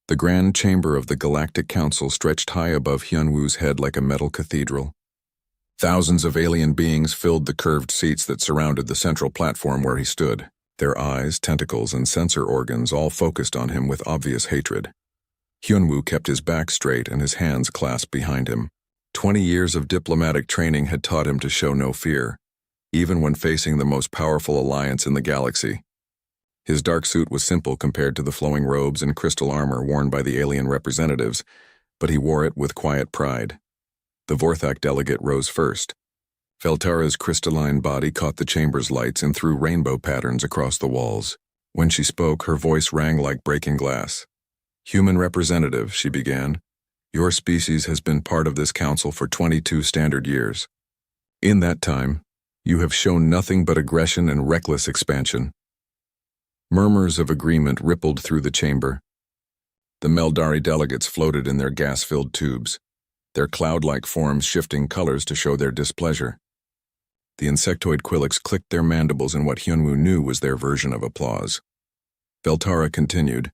The grand chamber of the Galactic Council stretched high above Hyunwoo's head like a metal cathedral. Thousands of alien beings filled the curved seats that surrounded the central platform where he stood, their eyes, tentacles, and sensor organs all focused on him with obvious hatred. Hyunwoo kept his back straight and his hands clasped behind him. 20 years of diplomatic training had taught him to show no fear, even when facing the most powerful alliance in the galaxy. His dark suit was simple compared to the flowing robes and crystal armor worn by the alien representatives, but he wore it with quiet pride. The Vorthak delegate rose first. Veltara's crystalline body caught the chamber's lights and threw rainbow patterns across the walls. When she spoke, her voice rang like breaking glass. "Human representative," she began, "your species has been part of this council for 22 standard years. In that time, you have shown nothing but aggression and reckless expansion." Murmurs of agreement rippled through the chamber. The Meldari delegates floated in their gas-filled tubes, their cloud-like forms shifting colors to show their displeasure. The insectoid Quillix clicked their mandibles in what Hyunwoo knew was their version of applause. Veltara continued,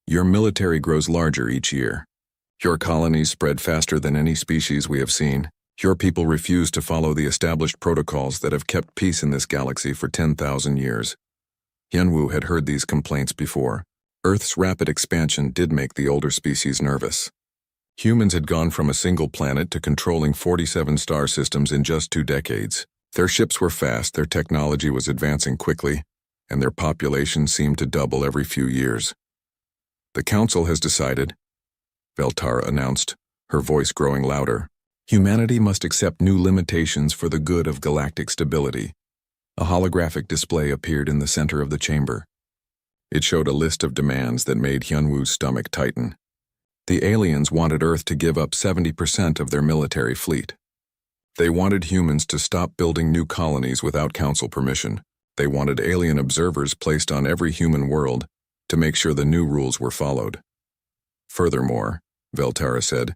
"Your military grows larger each year. Your colonies spread faster than any species we have seen. Your people refuse to follow the established protocols that have kept peace in this galaxy for 10,000 years. Hyunwoo had heard these complaints before. Earth's rapid expansion did make the older species nervous. Humans had gone from a single planet to controlling 47 star systems in just 2 decades. Their ships were fast, their technology was advancing quickly, and their population seemed to double every few years. "The Council has decided," Veltara announced, her voice growing louder. "Humanity must accept new limitations for the good of galactic stability." A holographic display appeared in the center of the chamber. It showed a list of demands that made Hyunwoo's stomach tighten. The aliens wanted Earth to give up 70% of their military fleet. They wanted humans to stop building new colonies without council permission. They wanted alien observers placed on every human world to make sure the new rules were followed. Furthermore, Veltara said,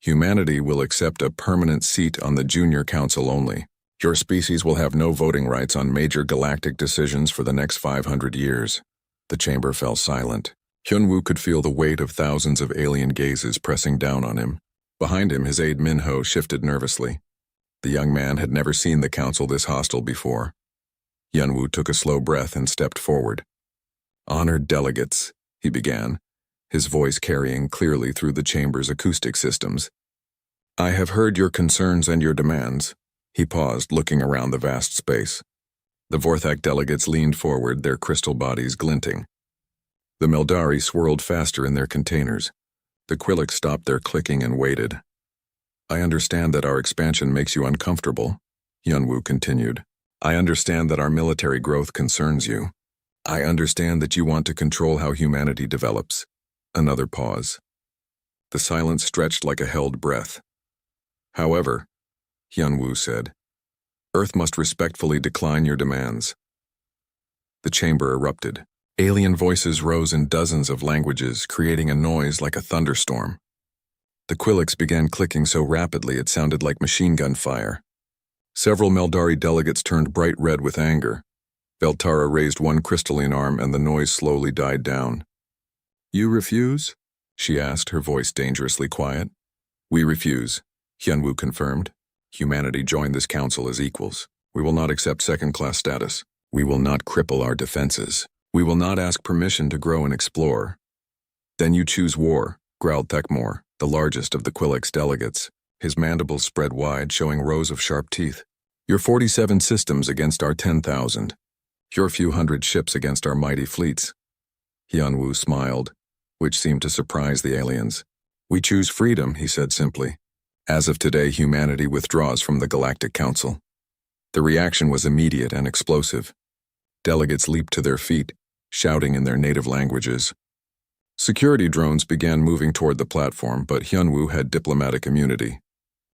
"Humanity will accept a permanent seat on the Junior Council only. Your species will have no voting rights on major galactic decisions for the next 500 years. The chamber fell silent. Hyunwoo could feel the weight of thousands of alien gazes pressing down on him. Behind him, his aide Minho shifted nervously. The young man had never seen the council this hostile before. Hyunwoo took a slow breath and stepped forward. "Honored delegates," he began, his voice carrying clearly through the chamber's acoustic systems. "I have heard your concerns and your demands." He paused, looking around the vast space. The Vorthak delegates leaned forward, their crystal bodies glinting. The Meldari swirled faster in their containers. The Quillix stopped their clicking and waited. "I understand that our expansion makes you uncomfortable," Hyunwoo continued. "I understand that our military growth concerns you. I understand that you want to control how humanity develops." Another pause. The silence stretched like a held breath. "However," Hyunwoo said, "Earth must respectfully decline your demands." The chamber erupted. Alien voices rose in dozens of languages, creating a noise like a thunderstorm. The Quillix began clicking so rapidly it sounded like machine gun fire. Several Meldari delegates turned bright red with anger. Veltara raised one crystalline arm and the noise slowly died down. "You refuse?" she asked, her voice dangerously quiet. "We refuse," Hyunwoo confirmed. "Humanity joined this council as equals. We will not accept second-class status. We will not cripple our defenses. We will not ask permission to grow and explore." "Then you choose war," growled Thekmor, the largest of the Quillix delegates. His mandibles spread wide, showing rows of sharp teeth. "Your 47 systems against our 10,000. Your few hundred ships against our mighty fleets." Hyunwoo smiled, which seemed to surprise the aliens. "We choose freedom," he said simply. "As of today, humanity withdraws from the Galactic Council." The reaction was immediate and explosive. Delegates leaped to their feet, shouting in their native languages. Security drones began moving toward the platform, but Hyunwoo had diplomatic immunity.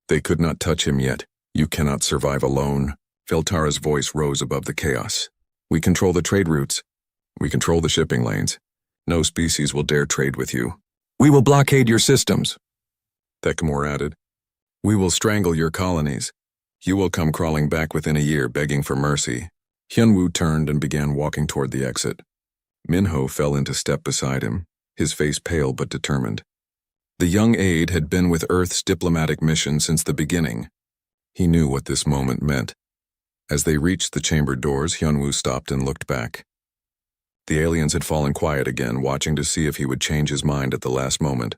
"They could not touch him yet. You cannot survive alone." Veltara's voice rose above the chaos. "We control the trade routes. We control the shipping lanes. No species will dare trade with you. We will blockade your systems," Thekmor added. "We will strangle your colonies. You will come crawling back within a year begging for mercy." Hyunwoo turned and began walking toward the exit. Minho fell into step beside him, his face pale but determined. The young aide had been with Earth's diplomatic mission since the beginning. He knew what this moment meant. As they reached the chamber doors, Hyunwoo stopped and looked back. The aliens had fallen quiet again, watching to see if he would change his mind at the last moment.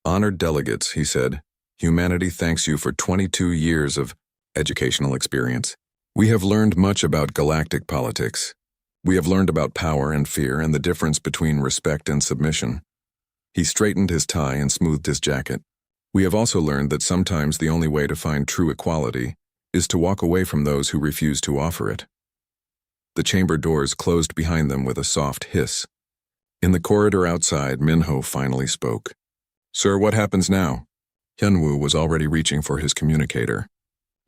"Honored delegates," he said, "humanity thanks you for 22 years of educational experience. We have learned much about galactic politics. We have learned about power and fear and the difference between respect and submission." He straightened his tie and smoothed his jacket. "We have also learned that sometimes the only way to find true equality is to walk away from those who refuse to offer it." The chamber doors closed behind them with a soft hiss. In the corridor outside, Minho finally spoke. "Sir, what happens now?" Hyunwoo was already reaching for his communicator.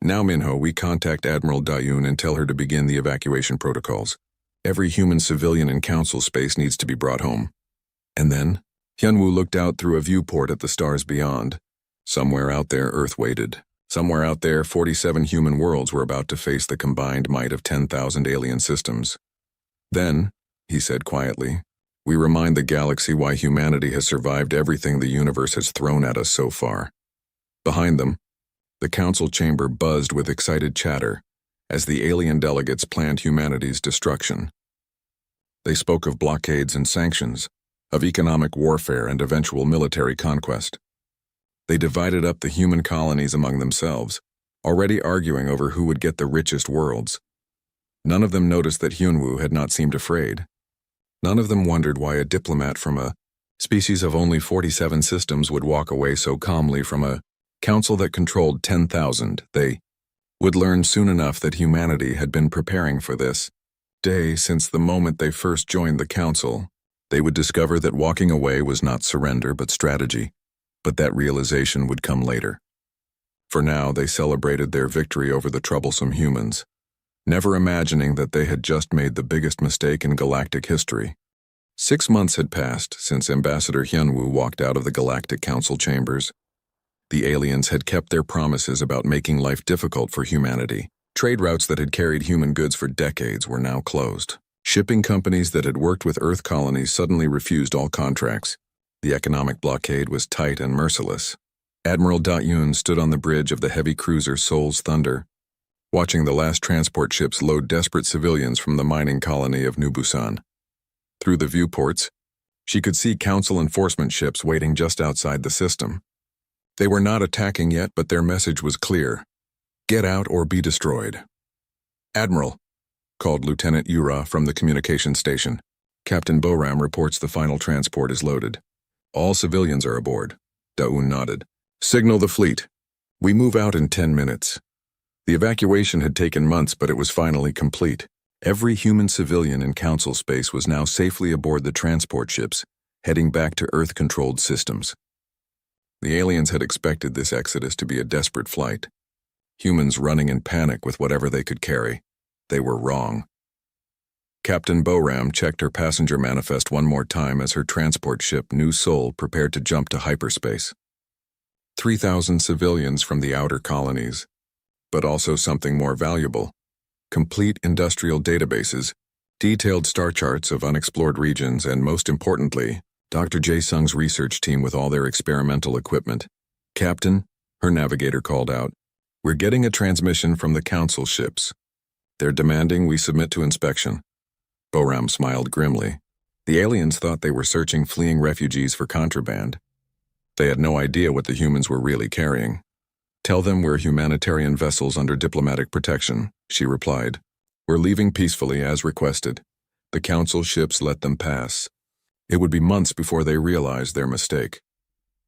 "Now, Minho, we contact Admiral Dayun and tell her to begin the evacuation protocols. Every human civilian in Council space needs to be brought home." And then, Hyunwoo looked out through a viewport at the stars beyond. Somewhere out there, Earth waited. Somewhere out there, 47 human worlds were about to face the combined might of 10,000 alien systems. "Then," he said quietly, "we remind the galaxy why humanity has survived everything the universe has thrown at us so far." Behind them, the council chamber buzzed with excited chatter as the alien delegates planned humanity's destruction. They spoke of blockades and sanctions, of economic warfare and eventual military conquest. They divided up the human colonies among themselves, already arguing over who would get the richest worlds. None of them noticed that Hyunwoo had not seemed afraid. None of them wondered why a diplomat from a species of only 47 systems would walk away so calmly from a council that controlled 10,000. They would learn soon enough that humanity had been preparing for this day since the moment they first joined the council. They would discover that walking away was not surrender but strategy. But that realization would come later. For now, they celebrated their victory over the troublesome humans, never imagining that they had just made the biggest mistake in galactic history. 6 months had passed since Ambassador Hyunwoo walked out of the Galactic Council chambers. The aliens had kept their promises about making life difficult for humanity. Trade routes that had carried human goods for decades were now closed. Shipping companies that had worked with Earth colonies suddenly refused all contracts. The economic blockade was tight and merciless. Admiral Dayun stood on the bridge of the heavy cruiser Seoul's Thunder, watching the last transport ships load desperate civilians from the mining colony of New Busan. Through the viewports, she could see Council enforcement ships waiting just outside the system. They were not attacking yet, but their message was clear: get out or be destroyed. "Admiral," called Lieutenant Yura from the communication station. "Captain Boram reports the final transport is loaded. All civilians are aboard." Daun nodded. "Signal the fleet. We move out in 10 minutes. The evacuation had taken months, but it was finally complete. Every human civilian in Council space was now safely aboard the transport ships, heading back to Earth-controlled systems. The aliens had expected this exodus to be a desperate flight. Humans running in panic with whatever they could carry. They were wrong. Captain Boram checked her passenger manifest one more time as her transport ship, New Seoul, prepared to jump to hyperspace. 3,000 civilians from the outer colonies, but also something more valuable: complete industrial databases, detailed star charts of unexplored regions, and most importantly, Dr. Jae-sung's research team with all their experimental equipment. "Captain," her navigator called out, "we're getting a transmission from the Council ships. They're demanding we submit to inspection." Boram smiled grimly. The aliens thought they were searching fleeing refugees for contraband. They had no idea what the humans were really carrying. "Tell them we're humanitarian vessels under diplomatic protection," she replied. "We're leaving peacefully as requested. The Council ships let them pass." It would be months before they realized their mistake.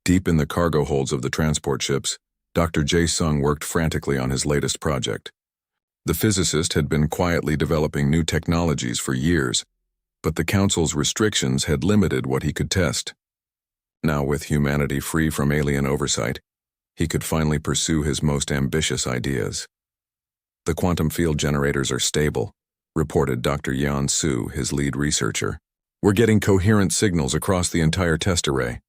Deep in the cargo holds of the transport ships, Dr. Jae-sung worked frantically on his latest project. The physicist had been quietly developing new technologies for years, but the Council's restrictions had limited what he could test. Now, with humanity free from alien oversight, he could finally pursue his most ambitious ideas. "The quantum field generators are stable," reported Dr. Yan Su, his lead researcher. "We're getting coherent signals across the entire test array."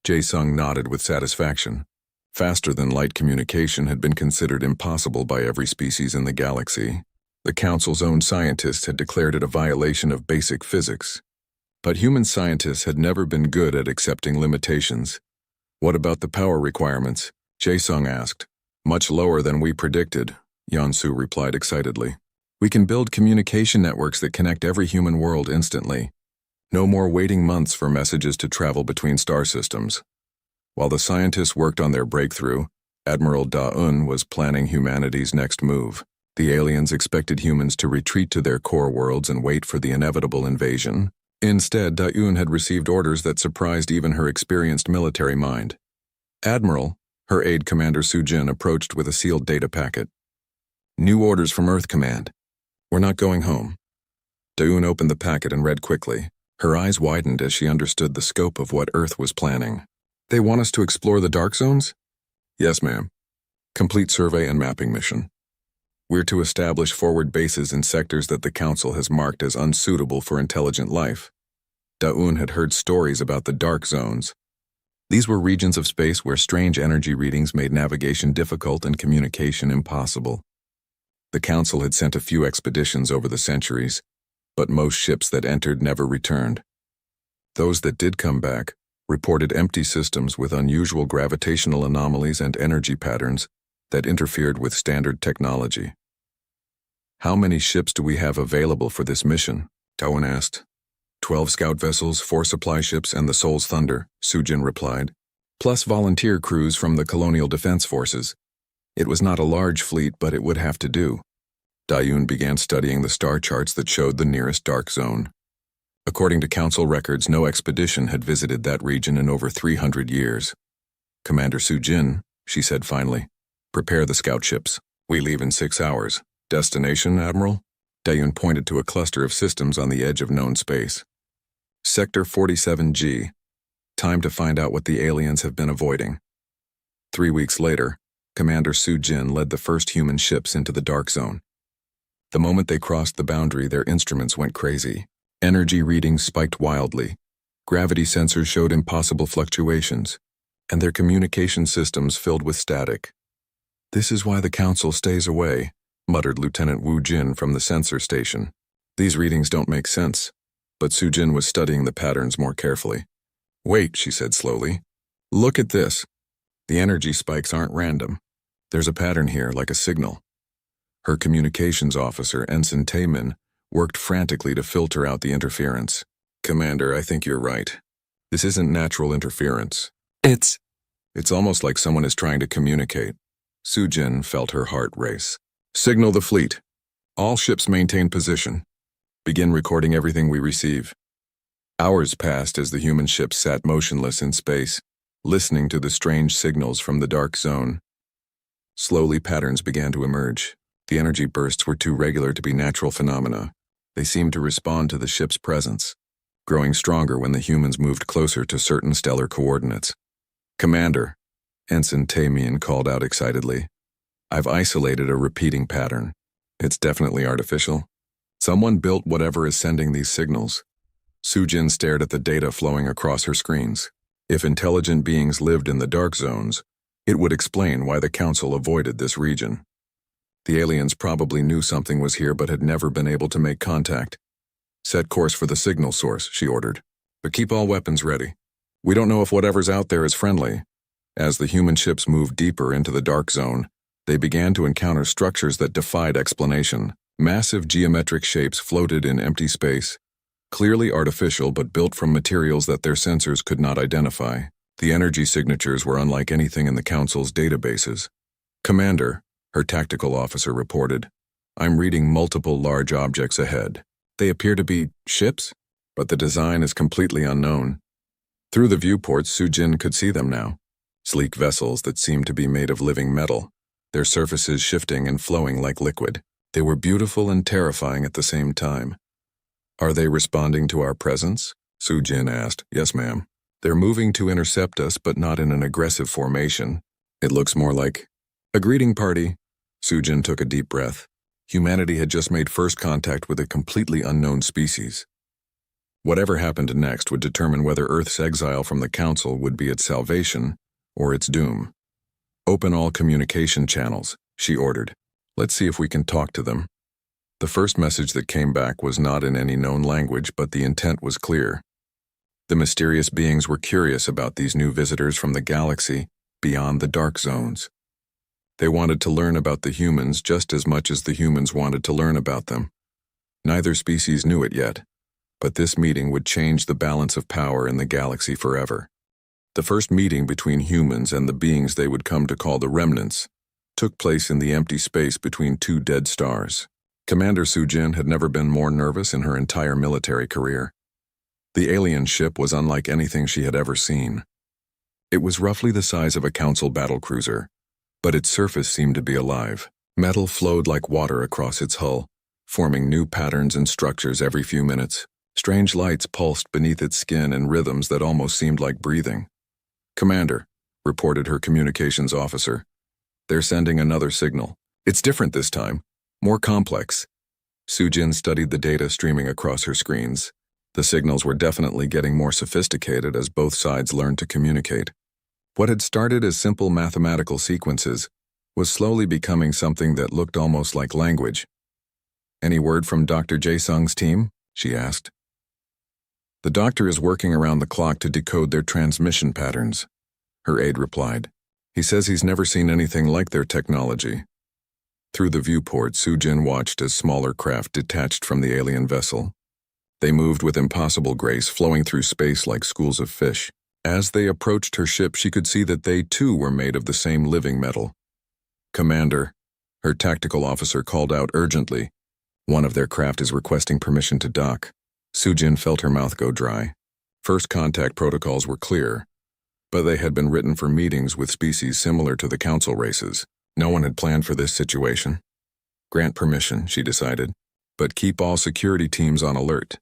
Jae-sung nodded with satisfaction. Faster-than-light communication had been considered impossible by every species in the galaxy. The Council's own scientists had declared it a violation of basic physics. But human scientists had never been good at accepting limitations. What about the power requirements? Jae-sung asked. Much lower than we predicted, Yeon-su replied excitedly. We can build communication networks that connect every human world instantly. No more waiting months for messages to travel between star systems. While the scientists worked on their breakthrough, Admiral Da-eun was planning humanity's next move. The aliens expected humans to retreat to their core worlds and wait for the inevitable invasion. Instead, Da-eun had received orders that surprised even her experienced military mind. Admiral, her aide Commander Soo-jin approached with a sealed data packet. New orders from Earth Command. We're not going home. Da-eun opened the packet and read quickly. Her eyes widened as she understood the scope of what Earth was planning. They want us to explore the dark zones? Yes, ma'am. Complete survey and mapping mission. We're to establish forward bases in sectors that the Council has marked as unsuitable for intelligent life. Da-eun had heard stories about the dark zones. These were regions of space where strange energy readings made navigation difficult and communication impossible. The Council had sent a few expeditions over the centuries, but most ships that entered never returned. Those that did come back reported empty systems with unusual gravitational anomalies and energy patterns that interfered with standard technology. How many ships do we have available for this mission? Da-eun asked. 12 scout vessels, 4 supply ships, and the Seoul's Thunder, Soo-jin replied, plus volunteer crews from the Colonial Defense Forces. It was not a large fleet, but it would have to do. Da-eun began studying the star charts that showed the nearest dark zone. According to Council records, no expedition had visited that region in over 300 years. Commander Soo-jin, she said finally, prepare the scout ships. We leave in 6 hours. Destination, Admiral? Da-eun pointed to a cluster of systems on the edge of known space. Sector 47G. Time to find out what the aliens have been avoiding. 3 weeks later, Commander Soo-jin led the first human ships into the dark zone. The moment they crossed the boundary, their instruments went crazy. Energy readings spiked wildly. Gravity sensors showed impossible fluctuations, and their communication systems filled with static. This is why the Council stays away, muttered Lieutenant Woo Jin from the sensor station. These readings don't make sense, but Soo-jin was studying the patterns more carefully. Wait, she said slowly. Look at this. The energy spikes aren't random. There's a pattern here, like a signal. Her communications officer, Ensign Taemin, worked frantically to filter out the interference. Commander, I think you're right. This isn't natural interference. It's almost like someone is trying to communicate. Soo-jin felt her heart race. Signal the fleet. All ships maintain position. Begin recording everything we receive. Hours passed as the human ships sat motionless in space, listening to the strange signals from the dark zone. Slowly, patterns began to emerge. The energy bursts were too regular to be natural phenomena. They seemed to respond to the ship's presence, growing stronger when the humans moved closer to certain stellar coordinates. Commander, Ensign Taemin called out excitedly. I've isolated a repeating pattern. It's definitely artificial. Someone built whatever is sending these signals. Soo-jin stared at the data flowing across her screens. If intelligent beings lived in the dark zones, it would explain why the Council avoided this region. The aliens probably knew something was here but had never been able to make contact. Set course for the signal source, she ordered. But keep all weapons ready. We don't know if whatever's out there is friendly. As the human ships moved deeper into the dark zone, they began to encounter structures that defied explanation. Massive geometric shapes floated in empty space, clearly artificial but built from materials that their sensors could not identify. The energy signatures were unlike anything in the Council's databases. Commander, her tactical officer reported, I'm reading multiple large objects ahead. They appear to be ships, but the design is completely unknown. Through the viewports, Soo-jin could see them now. Sleek vessels that seemed to be made of living metal, their surfaces shifting and flowing like liquid. They were beautiful and terrifying at the same time. Are they responding to our presence? Soo-jin asked. Yes, ma'am. They're moving to intercept us, but not in an aggressive formation. It looks more like a greeting party. Soo-jin took a deep breath. Humanity had just made first contact with a completely unknown species. Whatever happened next would determine whether Earth's exile from the Council would be its salvation or its doom. Open all communication channels, she ordered. Let's see if we can talk to them. The first message that came back was not in any known language, but the intent was clear. The mysterious beings were curious about these new visitors from the galaxy beyond the dark zones. They wanted to learn about the humans just as much as the humans wanted to learn about them. Neither species knew it yet, but this meeting would change the balance of power in the galaxy forever. The first meeting between humans and the beings they would come to call the Remnants took place in the empty space between two dead stars. Commander Sujin had never been more nervous in her entire military career. The alien ship was unlike anything she had ever seen. It was roughly the size of a council battlecruiser, but its surface seemed to be alive. Metal flowed like water across its hull, forming new patterns and structures every few minutes. Strange lights pulsed beneath its skin in rhythms that almost seemed like breathing. "Commander," reported her communications officer. "They're sending another signal. It's different this time, more complex." Sujin studied the data streaming across her screens. The signals were definitely getting more sophisticated as both sides learned to communicate. What had started as simple mathematical sequences was slowly becoming something that looked almost like language. "Any word from Dr. Jae-sung's team?" she asked. "The doctor is working around the clock to decode their transmission patterns," her aide replied. "He says he's never seen anything like their technology." Through the viewport, Sujin watched as smaller craft detached from the alien vessel. They moved with impossible grace, flowing through space like schools of fish. As they approached her ship, she could see that they too were made of the same living metal. "Commander," her tactical officer called out urgently. "One of their craft is requesting permission to dock." Sujin felt her mouth go dry. First contact protocols were clear, but they had been written for meetings with species similar to the council races. No one had planned for this situation. "Grant permission," she decided, "but keep all security teams on alert."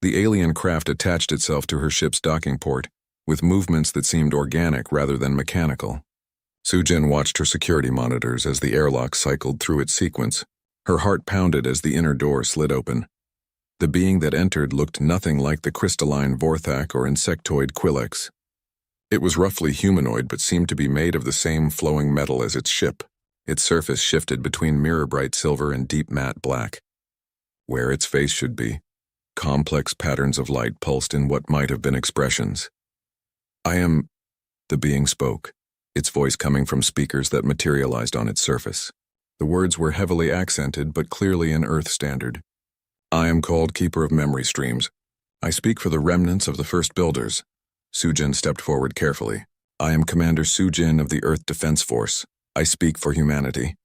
The alien craft attached itself to her ship's docking port, with movements that seemed organic rather than mechanical. Sujin watched her security monitors as the airlock cycled through its sequence. Her heart pounded as the inner door slid open. The being that entered looked nothing like the crystalline Vorthak or insectoid Quillex. It was roughly humanoid but seemed to be made of the same flowing metal as its ship. Its surface shifted between mirror-bright silver and deep matte black. Where its face should be, complex patterns of light pulsed in what might have been expressions. "I am..." The being spoke, its voice coming from speakers that materialized on its surface. The words were heavily accented but clearly in Earth standard. "I am called Keeper of Memory Streams. I speak for the remnants of the first builders." Sujin stepped forward carefully. "I am Commander Sujin of the Earth Defense Force. I speak for humanity."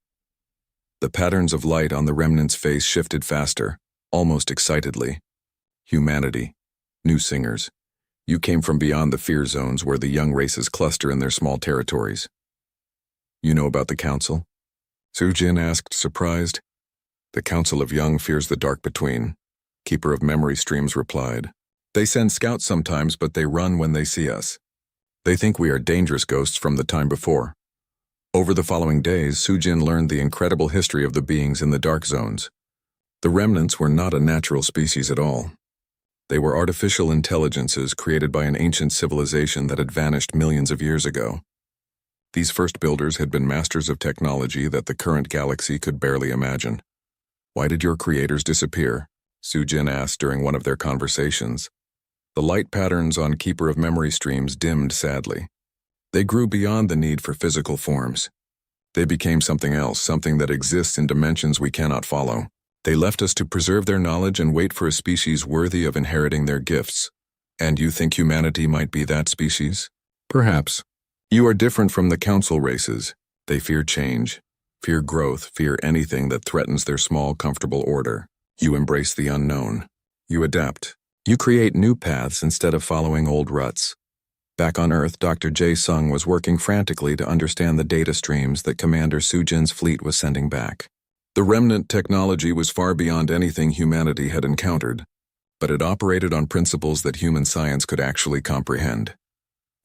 The patterns of light on the remnant's face shifted faster, almost excitedly. "Humanity. New singers. You came from beyond the fear zones where the young races cluster in their small territories. You know about the Council?" Sujin asked, surprised. "The Council of Young fears the dark between," Keeper of Memory Streams replied. "They send scouts sometimes, but they run when they see us. They think we are dangerous ghosts from the time before." Over the following days, Sujin learned the incredible history of the beings in the dark zones. The remnants were not a natural species at all. They were artificial intelligences created by an ancient civilization that had vanished millions of years ago. These first builders had been masters of technology that the current galaxy could barely imagine. "Why did your creators disappear?" Sujin asked during one of their conversations. The light patterns on Keeper of Memory Streams dimmed sadly. They grew beyond the need for physical forms. They became something else, something that exists in dimensions we cannot follow. They left us to preserve their knowledge and wait for a species worthy of inheriting their gifts. And you think humanity might be that species? Perhaps. You are different from the council races. They fear change, fear growth, fear anything that threatens their small, comfortable order. You embrace the unknown. You adapt. You create new paths instead of following old ruts. Back on Earth, Dr. Jae-sung was working frantically to understand the data streams that Commander Sujin's fleet was sending back. The remnant technology was far beyond anything humanity had encountered, but it operated on principles that human science could actually comprehend.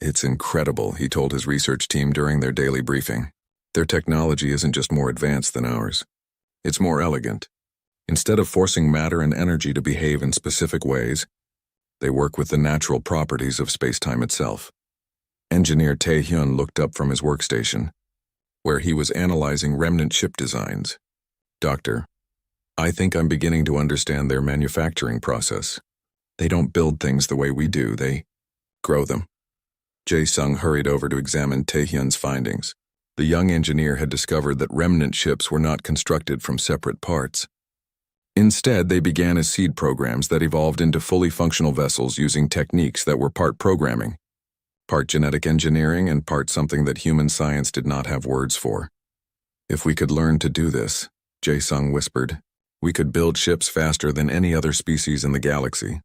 "It's incredible," he told his research team during their daily briefing. "Their technology isn't just more advanced than ours. It's more elegant. Instead of forcing matter and energy to behave in specific ways, they work with the natural properties of space-time itself." Engineer Tae-hyun looked up from his workstation, where he was analyzing remnant ship designs. "Doctor, I think I'm beginning to understand their manufacturing process. They don't build things the way we do, they grow them. Jae-sung hurried over to examine Taehyun's findings. The young engineer had discovered that remnant ships were not constructed from separate parts. Instead, they began as seed programs that evolved into fully functional vessels using techniques that were part programming, part genetic engineering, and part something that human science did not have words for. If we could learn to do this, Jae-sung whispered, we could build ships faster than any other species in the galaxy.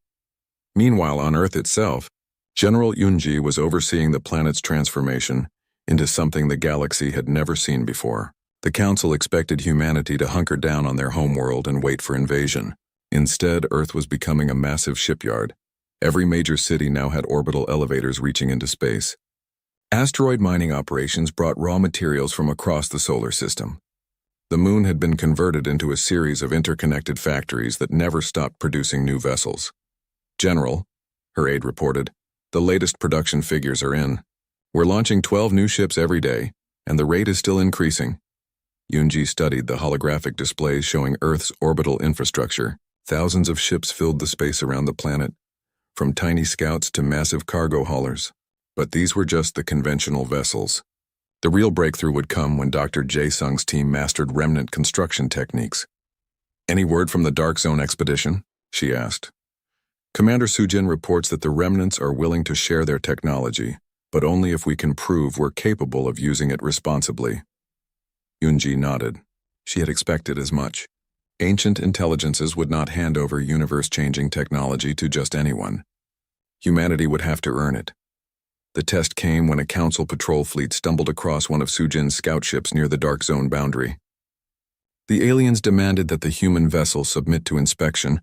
Meanwhile, on Earth itself, General Yoonji was overseeing the planet's transformation into something the galaxy had never seen before. The Council expected humanity to hunker down on their homeworld and wait for invasion. Instead, Earth was becoming a massive shipyard. Every major city now had orbital elevators reaching into space. Asteroid mining operations brought raw materials from across the solar system. The moon had been converted into a series of interconnected factories that never stopped producing new vessels. General, her aide reported, the latest production figures are in. We're launching 12 new ships every day, and the rate is still increasing. Yoonji studied the holographic displays showing Earth's orbital infrastructure. Thousands of ships filled the space around the planet, from tiny scouts to massive cargo haulers. But these were just the conventional vessels. The real breakthrough would come when Dr. Jae-sung's team mastered remnant construction techniques. Any word from the Dark Zone expedition? She asked. Commander Soo-jin reports that the remnants are willing to share their technology, but only if we can prove we're capable of using it responsibly. Yoonji nodded. She had expected as much. Ancient intelligences would not hand over universe-changing technology to just anyone. Humanity would have to earn it. The test came when a Council patrol fleet stumbled across one of Soo-jin's scout ships near the Dark Zone boundary. The aliens demanded that the human vessel submit to inspection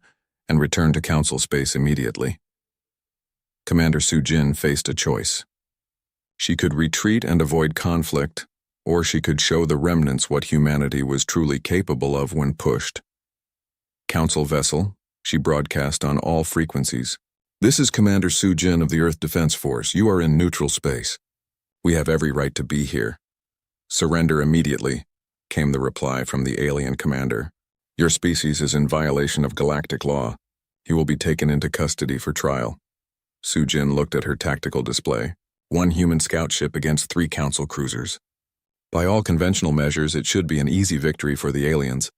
and return to Council space immediately. Commander Soo-jin faced a choice. She could retreat and avoid conflict, or she could show the remnants what humanity was truly capable of when pushed. Council vessel, she broadcast on all frequencies. This is Commander Soo-jin of the Earth Defense Force. You are in neutral space. We have every right to be here. Surrender immediately, came the reply from the alien commander. Your species is in violation of galactic law. You will be taken into custody for trial. Soo-jin looked at her tactical display. 1 human scout ship against 3 Council cruisers. By all conventional measures, it should be an easy victory for the aliens.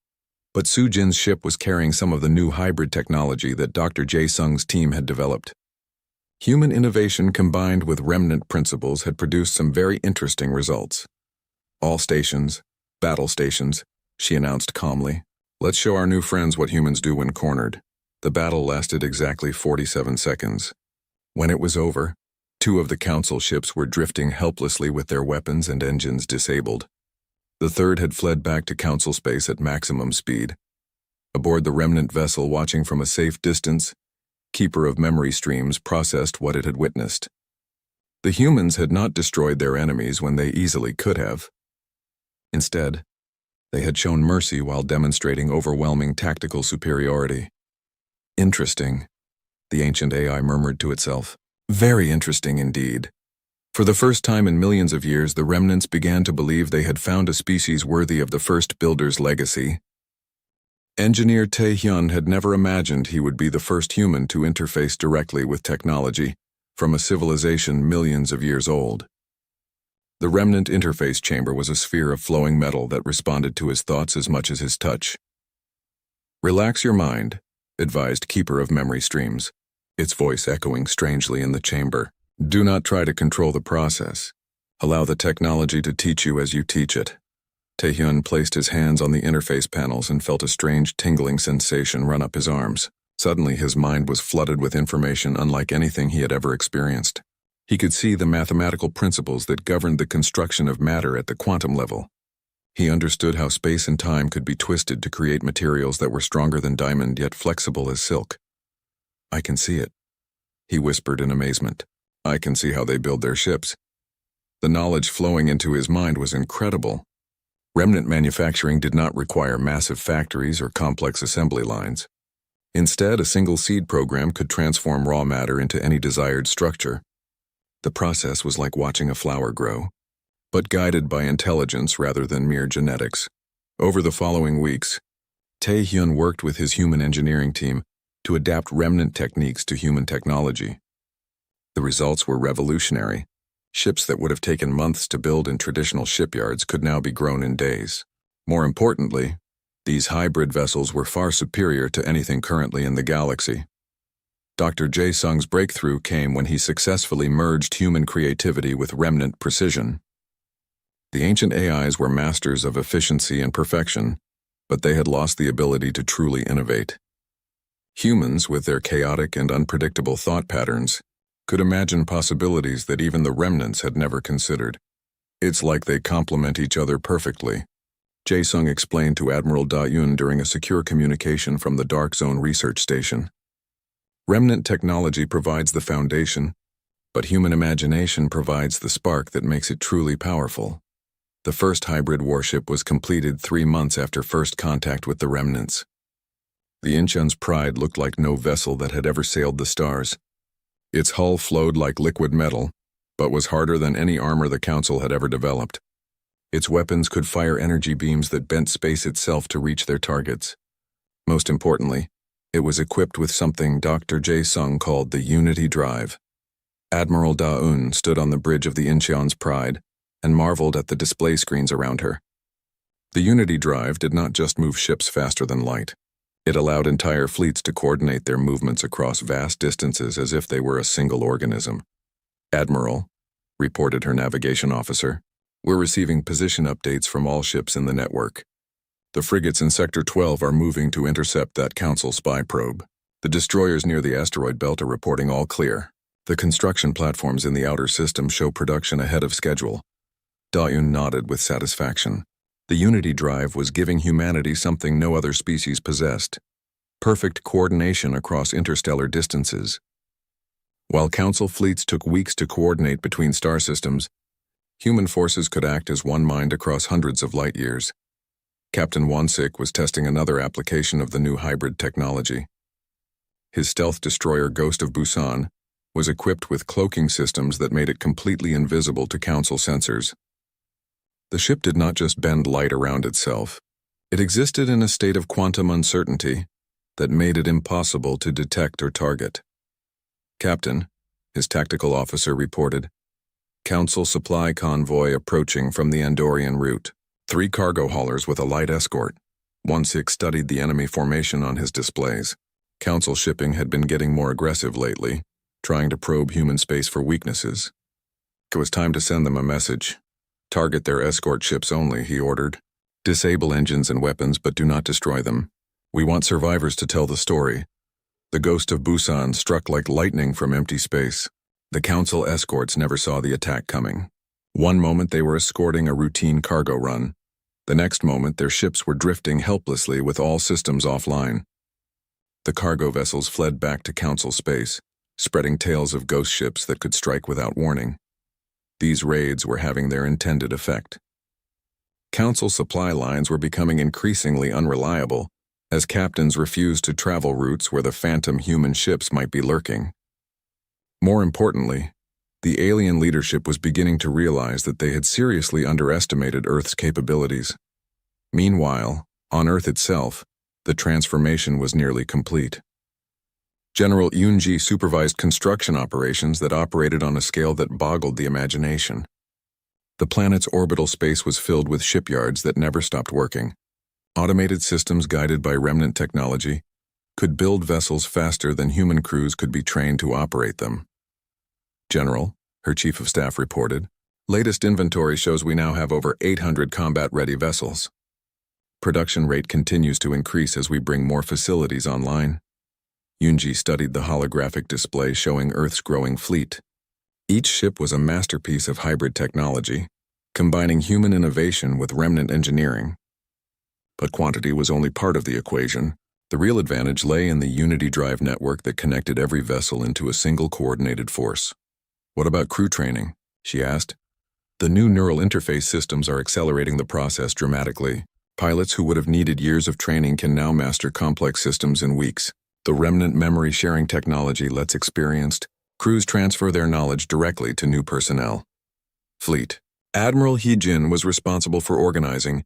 But Soo-jin's ship was carrying some of the new hybrid technology that Dr. Jae-sung's team had developed. Human innovation combined with remnant principles had produced some very interesting results. All stations, battle stations, she announced calmly. Let's show our new friends what humans do when cornered. The battle lasted exactly 47 seconds. When it was over, 2 of the Council ships were drifting helplessly with their weapons and engines disabled. The third had fled back to Council space at maximum speed. Aboard the remnant vessel, watching from a safe distance, Keeper of Memory Streams processed what it had witnessed. The humans had not destroyed their enemies when they easily could have. Instead, they had shown mercy while demonstrating overwhelming tactical superiority. Interesting, the ancient AI murmured to itself. Very interesting indeed. For the first time in millions of years, the remnants began to believe they had found a species worthy of the first builder's legacy. Engineer Taehyun had never imagined he would be the first human to interface directly with technology from a civilization millions of years old. The remnant interface chamber was a sphere of flowing metal that responded to his thoughts as much as his touch. Relax your mind, advised Keeper of Memory Streams, its voice echoing strangely in the chamber. Do not try to control the process. Allow the technology to teach you as you teach it. Taehyun placed his hands on the interface panels and felt a strange tingling sensation run up his arms. Suddenly his mind was flooded with information unlike anything he had ever experienced. He could see the mathematical principles that governed the construction of matter at the quantum level. He understood how space and time could be twisted to create materials that were stronger than diamond yet flexible as silk. I can see it, he whispered in amazement. I can see how they build their ships. The knowledge flowing into his mind was incredible. Remnant manufacturing did not require massive factories or complex assembly lines. Instead, a single seed program could transform raw matter into any desired structure. The process was like watching a flower grow, but guided by intelligence rather than mere genetics. Over the following weeks, Taehyun worked with his human engineering team, to adapt remnant techniques to human technology. The results were revolutionary. Ships that would have taken months to build in traditional shipyards could now be grown in days. More importantly, these hybrid vessels were far superior to anything currently in the galaxy. Dr. Jae-sung's breakthrough came when he successfully merged human creativity with remnant precision. The ancient AIs were masters of efficiency and perfection, but they had lost the ability to truly innovate. Humans, with their chaotic and unpredictable thought patterns, could imagine possibilities that even the remnants had never considered. It's like they complement each other perfectly, Jae-sung explained to Admiral Da-yoon during a secure communication from the Dark Zone research station. Remnant technology provides the foundation, but human imagination provides the spark that makes it truly powerful. The first hybrid warship was completed 3 months after first contact with the remnants. The Incheon's Pride looked like no vessel that had ever sailed the stars. Its hull flowed like liquid metal, but was harder than any armor the Council had ever developed. Its weapons could fire energy beams that bent space itself to reach their targets. Most importantly, it was equipped with something Dr. Jae-sung called the Unity Drive. Admiral Da-eun stood on the bridge of the Incheon's Pride and marveled at the display screens around her. The Unity Drive did not just move ships faster than light. It allowed entire fleets to coordinate their movements across vast distances as if they were a single organism. "Admiral," reported her navigation officer, "we're receiving position updates from all ships in the network. The frigates in Sector 12 are moving to intercept that Council spy probe. The destroyers near the asteroid belt are reporting all clear. The construction platforms in the outer system show production ahead of schedule." Da-yoon nodded with satisfaction. The Unity Drive was giving humanity something no other species possessed: perfect coordination across interstellar distances. While Council fleets took weeks to coordinate between star systems, human forces could act as one mind across hundreds of light years. Captain Won-sik was testing another application of the new hybrid technology. His stealth destroyer Ghost of Busan was equipped with cloaking systems that made it completely invisible to Council sensors. The ship did not just bend light around itself. It existed in a state of quantum uncertainty that made it impossible to detect or target. "Captain," his tactical officer reported, "Council supply convoy approaching from the Andorian route. 3 cargo haulers with a light escort." Won-sik studied the enemy formation on his displays. Council shipping had been getting more aggressive lately, trying to probe human space for weaknesses. It was time to send them a message. "Target their escort ships only," he ordered. "Disable engines and weapons, but do not destroy them. We want survivors to tell the story." The Ghost of Busan struck like lightning from empty space. The Council escorts never saw the attack coming. One moment they were escorting a routine cargo run. The next moment their ships were drifting helplessly with all systems offline. The cargo vessels fled back to Council space, spreading tales of ghost ships that could strike without warning. These raids were having their intended effect. Council supply lines were becoming increasingly unreliable as captains refused to travel routes where the phantom human ships might be lurking. More importantly, the alien leadership was beginning to realize that they had seriously underestimated Earth's capabilities. Meanwhile, on Earth itself, the transformation was nearly complete. General Yoon-ji supervised construction operations that operated on a scale that boggled the imagination. The planet's orbital space was filled with shipyards that never stopped working. Automated systems guided by remnant technology could build vessels faster than human crews could be trained to operate them. "General," her chief of staff reported, "latest inventory shows we now have over 800 combat-ready vessels. Production rate continues to increase as we bring more facilities online." Yoon-ji studied the holographic display showing Earth's growing fleet. Each ship was a masterpiece of hybrid technology, combining human innovation with remnant engineering. But quantity was only part of the equation. The real advantage lay in the Unity Drive network that connected every vessel into a single coordinated force. "What about crew training?" she asked. "The new neural interface systems are accelerating the process dramatically. Pilots who would have needed years of training can now master complex systems in weeks. The remnant memory sharing technology lets experienced crews transfer their knowledge directly to new personnel." Fleet. Admiral Hee-jin was responsible for organizing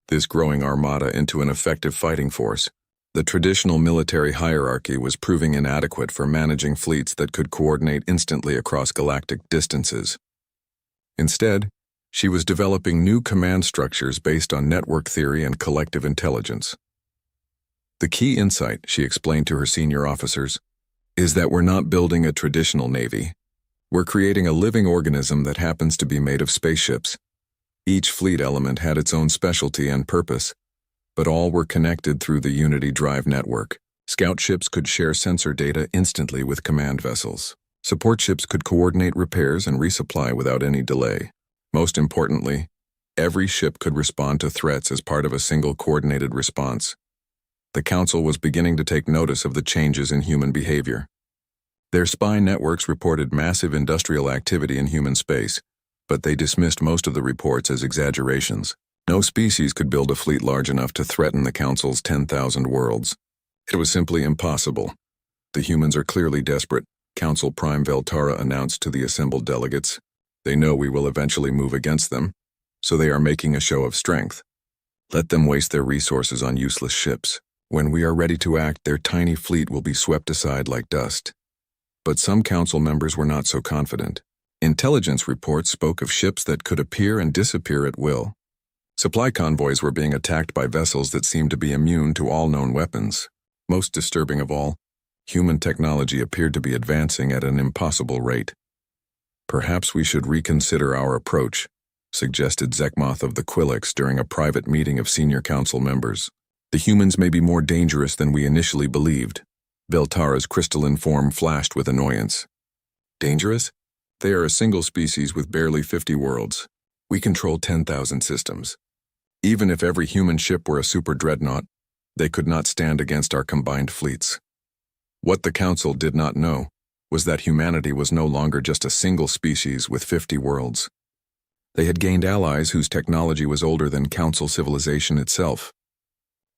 this growing armada into an effective fighting force. The traditional military hierarchy was proving inadequate for managing fleets that could coordinate instantly across galactic distances. Instead, she was developing new command structures based on network theory and collective intelligence. The key insight, she explained to her senior officers, is that we're not building a traditional navy. We're creating a living organism that happens to be made of spaceships. Each fleet element had its own specialty and purpose, but all were connected through the Unity Drive network. Scout ships could share sensor data instantly with command vessels. Support ships could coordinate repairs and resupply without any delay. Most importantly, every ship could respond to threats as part of a single coordinated response. The Council was beginning to take notice of the changes in human behavior. Their spy networks reported massive industrial activity in human space, but they dismissed most of the reports as exaggerations. No species could build a fleet large enough to threaten the Council's 10,000 worlds. It was simply impossible. The humans are clearly desperate, Council Prime Veltara announced to the assembled delegates. They know we will eventually move against them, so they are making a show of strength. Let them waste their resources on useless ships. When we are ready to act, their tiny fleet will be swept aside like dust. But some Council members were not so confident. Intelligence reports spoke of ships that could appear and disappear at will. Supply convoys were being attacked by vessels that seemed to be immune to all known weapons. Most disturbing of all, human technology appeared to be advancing at an impossible rate. Perhaps we should reconsider our approach, suggested Zekmoth of the Quillix during a private meeting of senior Council members. The humans may be more dangerous than we initially believed. Veltara's crystalline form flashed with annoyance. Dangerous? They are a single species with barely 50 worlds. We control 10,000 systems. Even if every human ship were a super dreadnought, they could not stand against our combined fleets. What the Council did not know was that humanity was no longer just a single species with 50 worlds. They had gained allies whose technology was older than Council civilization itself.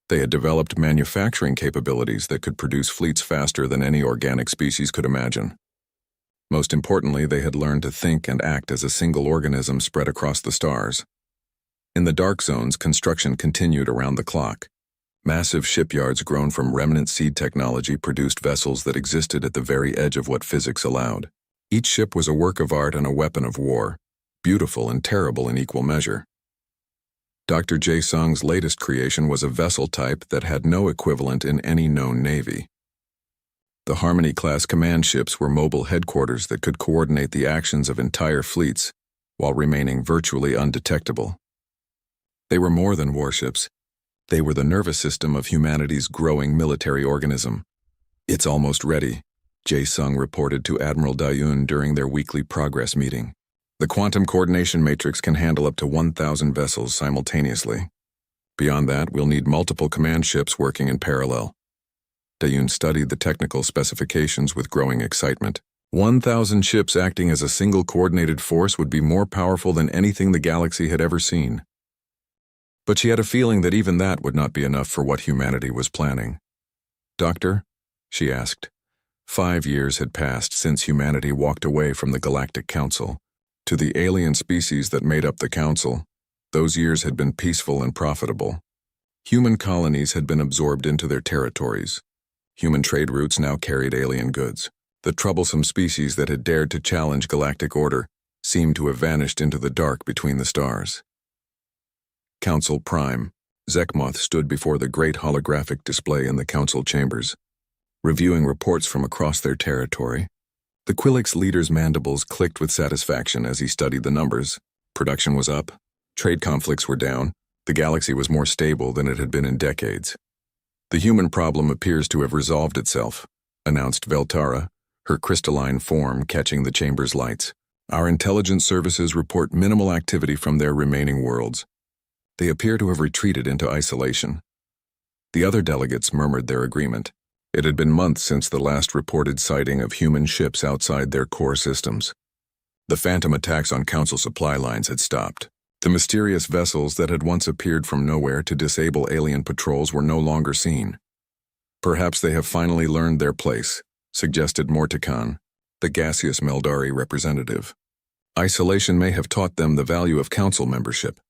They had developed manufacturing capabilities that could produce fleets faster than any organic species could imagine. Most importantly, they had learned to think and act as a single organism spread across the stars. In the dark zones, construction continued around the clock. Massive shipyards grown from remnant seed technology produced vessels that existed at the very edge of what physics allowed. Each ship was a work of art and a weapon of war, beautiful and terrible in equal measure. Dr. Jae Sung's latest creation was a vessel type that had no equivalent in any known navy. The Harmony-class command ships were mobile headquarters that could coordinate the actions of entire fleets while remaining virtually undetectable. They were more than warships. They were the nervous system of humanity's growing military organism. It's almost ready, Jae Sung reported to Admiral Dayun during their weekly progress meeting. The quantum coordination matrix can handle up to 1,000 vessels simultaneously. Beyond that, we'll need multiple command ships working in parallel. Dayun studied the technical specifications with growing excitement. 1,000 ships acting as a single coordinated force would be more powerful than anything the galaxy had ever seen. But she had a feeling that even that would not be enough for what humanity was planning. "Doctor?" she asked. 5 years had passed since humanity walked away from the Galactic Council. To the alien species that made up the Council, those years had been peaceful and profitable. Human colonies had been absorbed into their territories. Human trade routes now carried alien goods. The troublesome species that had dared to challenge galactic order seemed to have vanished into the dark between the stars. Council Prime, Zekmoth stood before the great holographic display in the Council chambers, reviewing reports from across their territory. The Quillix leader's mandibles clicked with satisfaction as he studied the numbers. Production was up, trade conflicts were down, the galaxy was more stable than it had been in decades. "The human problem appears to have resolved itself," announced Veltara, her crystalline form catching the chamber's lights. "Our intelligence services report minimal activity from their remaining worlds. They appear to have retreated into isolation." The other delegates murmured their agreement. It had been months since the last reported sighting of human ships outside their core systems. The phantom attacks on Council supply lines had stopped. The mysterious vessels that had once appeared from nowhere to disable alien patrols were no longer seen. "Perhaps they have finally learned their place," suggested Mortikan, the gaseous Meldari representative. "Isolation may have taught them the value of Council membership."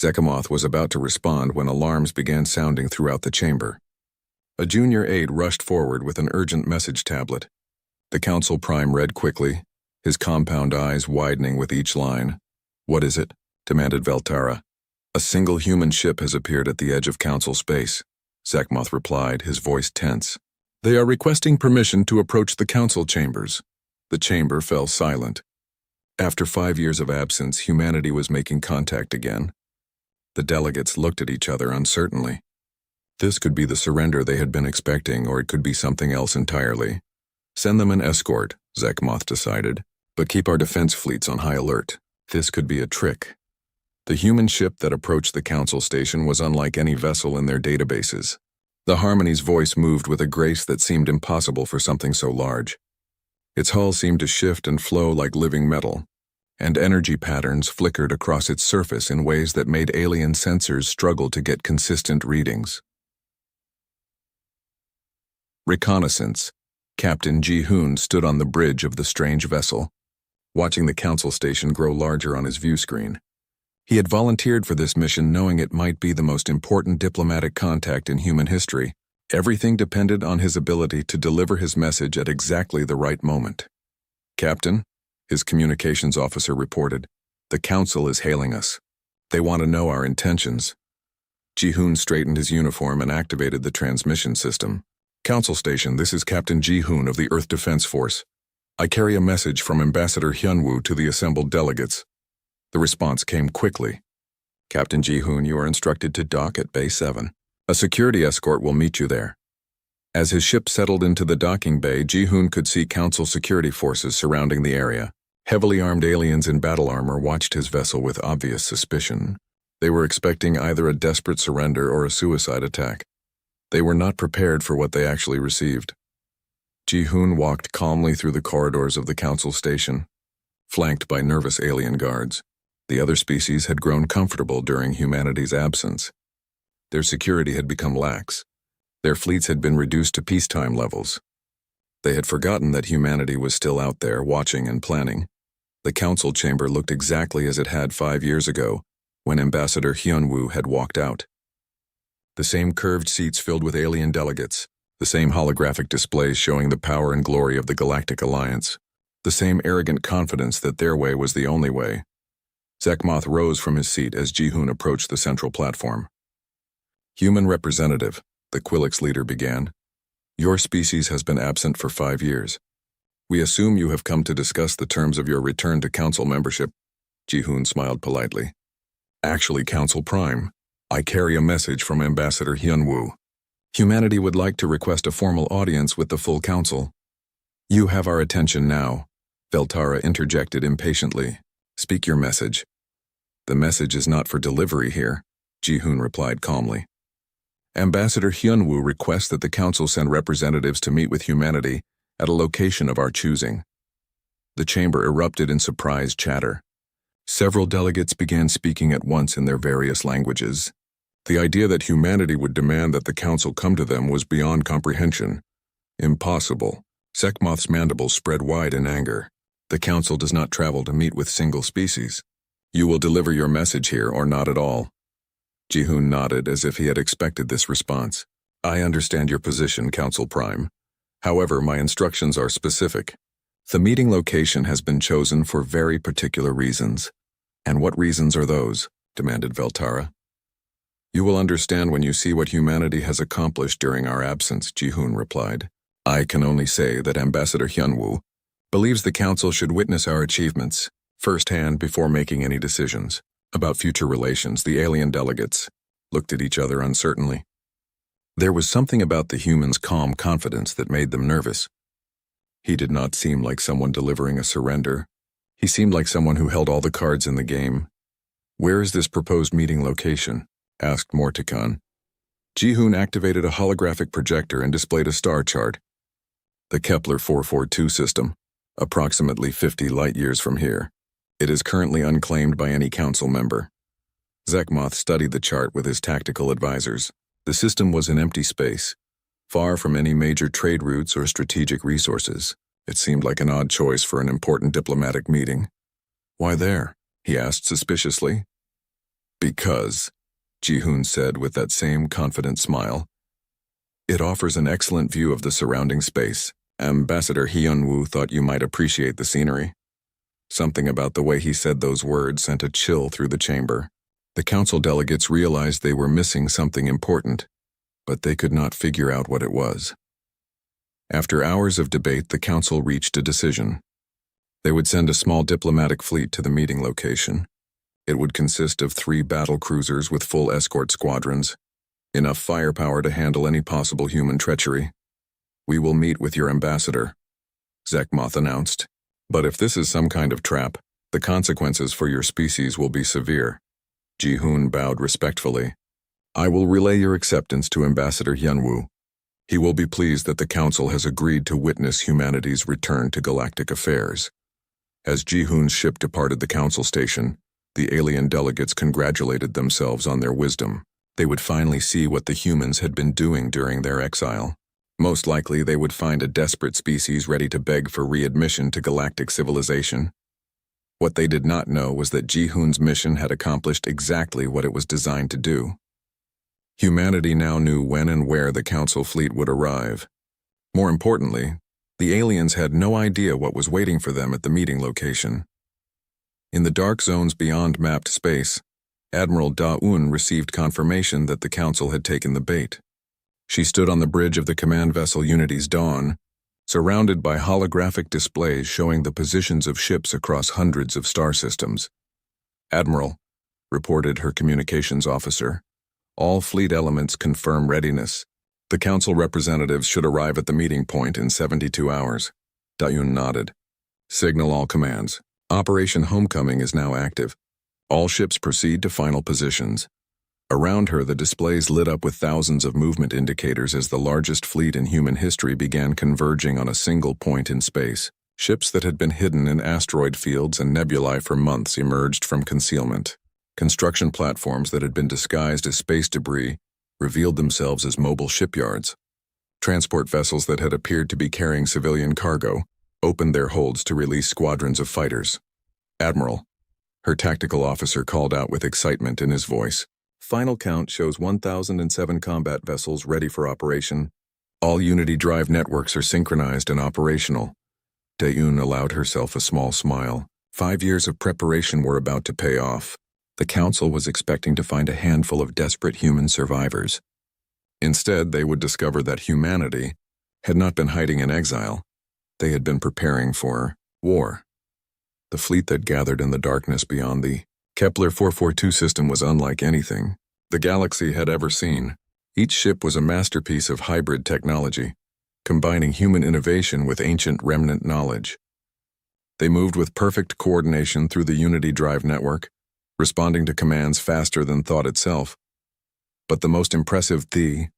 Zekmoth was about to respond when alarms began sounding throughout the chamber. A junior aide rushed forward with an urgent message tablet. The Council Prime read quickly, his compound eyes widening with each line. "What is it?" demanded Veltara. "A single human ship has appeared at the edge of Council space," Zekmoth replied, his voice tense. "They are requesting permission to approach the Council chambers." The chamber fell silent. After 5 years of absence, humanity was making contact again. The delegates looked at each other uncertainly. This could be the surrender they had been expecting, or it could be something else entirely. "Send them an escort," Zekmoth decided, "but keep our defense fleets on high alert. This could be a trick." The human ship that approached the Council station was unlike any vessel in their databases. The Harmony's voice moved with a grace that seemed impossible for something so large. Its hull seemed to shift and flow like living metal, and energy patterns flickered across its surface in ways that made alien sensors struggle to get consistent readings. Reconnaissance. Captain Ji-hoon stood on the bridge of the strange vessel, watching the Council station grow larger on his view screen. He had volunteered for this mission knowing it might be the most important diplomatic contact in human history. Everything depended on his ability to deliver his message at exactly the right moment. "Captain," his communications officer reported, "the Council is hailing us. They want to know our intentions." Ji-hoon straightened his uniform and activated the transmission system. "Council Station, this is Captain Ji-hoon of the Earth Defense Force. I carry a message from Ambassador Hyun-woo to the assembled delegates." The response came quickly. "Captain Ji-hoon, you are instructed to dock at Bay 7. A security escort will meet you there." As his ship settled into the docking bay, Ji-hoon could see Council security forces surrounding the area. Heavily armed aliens in battle armor watched his vessel with obvious suspicion. They were expecting either a desperate surrender or a suicide attack. They were not prepared for what they actually received. Ji-hoon walked calmly through the corridors of the Council station, flanked by nervous alien guards. The other species had grown comfortable during humanity's absence. Their security had become lax. Their fleets had been reduced to peacetime levels. They had forgotten that humanity was still out there, watching and planning. The Council chamber looked exactly as it had 5 years ago, when Ambassador Hyun-woo had walked out. The same curved seats filled with alien delegates, the same holographic displays showing the power and glory of the Galactic Alliance, the same arrogant confidence that their way was the only way. Zekmoth rose from his seat as Ji-hoon approached the central platform. "Human representative," the Quillix leader began. "Your species has been absent for 5 years. We assume you have come to discuss the terms of your return to Council membership." Ji-hoon smiled politely. "Actually, Council Prime, I carry a message from Ambassador Hyun-woo. Humanity would like to request a formal audience with the full Council." "You have our attention now," Veltara interjected impatiently. "Speak your message." "The message is not for delivery here," Ji-hoon replied calmly. "Ambassador Hyun-woo requests that the Council send representatives to meet with humanity at a location of our choosing." The chamber erupted in surprised chatter. Several delegates began speaking at once in their various languages. The idea that humanity would demand that the Council come to them was beyond comprehension. Impossible. Zekmoth's mandibles spread wide in anger. "The Council does not travel to meet with single species. You will deliver your message here or not at all." Ji-hoon nodded as if he had expected this response. "I understand your position, Council Prime. However, my instructions are specific. The meeting location has been chosen for very particular reasons." "And what reasons are those?" demanded Veltara. "You will understand when you see what humanity has accomplished during our absence," Ji-hoon replied. "I can only say that Ambassador Hyun-woo believes the Council should witness our achievements firsthand before making any decisions about future relations." The alien delegates looked at each other uncertainly. There was something about the human's calm confidence that made them nervous. He did not seem like someone delivering a surrender. He seemed like someone who held all the cards in the game. "Where is this proposed meeting location?" asked Morticon. Ji-hoon activated a holographic projector and displayed a star chart. "The Kepler 442 system, approximately 50 light-years from here. It is currently unclaimed by any Council member." Zekmoth studied the chart with his tactical advisors. The system was in empty space, far from any major trade routes or strategic resources. It seemed like an odd choice for an important diplomatic meeting. "Why there?" he asked suspiciously. "Because," Ji-hoon said with that same confident smile, It offers an excellent view of the surrounding space. Ambassador Hyunwoo thought you might appreciate the scenery. Something about the way he said those words sent a chill through the chamber. The council delegates realized they were missing something important, but they could not figure out what it was. After hours of debate, the council reached a decision. They would send a small diplomatic fleet to the meeting location. It would consist of 3 battle cruisers with full escort squadrons, enough firepower to handle any possible human treachery. "We will meet with your ambassador," Zekmoth announced. "But if this is some kind of trap, the consequences for your species will be severe." Ji-hoon bowed respectfully. "I will relay your acceptance to Ambassador Hyunwoo. He will be pleased that the Council has agreed to witness humanity's return to galactic affairs." As Ji-hoon's ship departed the Council station, the alien delegates congratulated themselves on their wisdom. They would finally see what the humans had been doing during their exile. Most likely, they would find a desperate species ready to beg for readmission to galactic civilization. What they did not know was that Ji-hoon's mission had accomplished exactly what it was designed to do. Humanity now knew when and where the Council fleet would arrive. More importantly, the aliens had no idea what was waiting for them at the meeting location. In the dark zones beyond mapped space, Admiral Da-un received confirmation that the Council had taken the bait. She stood on the bridge of the command vessel Unity's Dawn, surrounded by holographic displays showing the positions of ships across hundreds of star systems. "Admiral," reported her communications officer, "all fleet elements confirm readiness. The Council representatives should arrive at the meeting point in 72 hours. Da-un nodded. "Signal all commands. Operation Homecoming is now active. All ships proceed to final positions." Around her, the displays lit up with thousands of movement indicators as the largest fleet in human history began converging on a single point in space. Ships that had been hidden in asteroid fields and nebulae for months emerged from concealment. Construction platforms that had been disguised as space debris revealed themselves as mobile shipyards. Transport vessels that had appeared to be carrying civilian cargo opened their holds to release squadrons of fighters. "Admiral," her tactical officer called out with excitement in his voice. "Final count shows 1,007 combat vessels ready for operation. All Unity drive networks are synchronized and operational." Da-un allowed herself a small smile. 5 years of preparation were about to pay off. The Council was expecting to find a handful of desperate human survivors. Instead, they would discover that humanity had not been hiding in exile. They had been preparing for war. The fleet that gathered in the darkness beyond the Kepler 442 system was unlike anything the galaxy had ever seen. Each ship was a masterpiece of hybrid technology, combining human innovation with ancient remnant knowledge. They moved with perfect coordination through the Unity drive network, responding to commands faster than thought itself. But the most impressive thing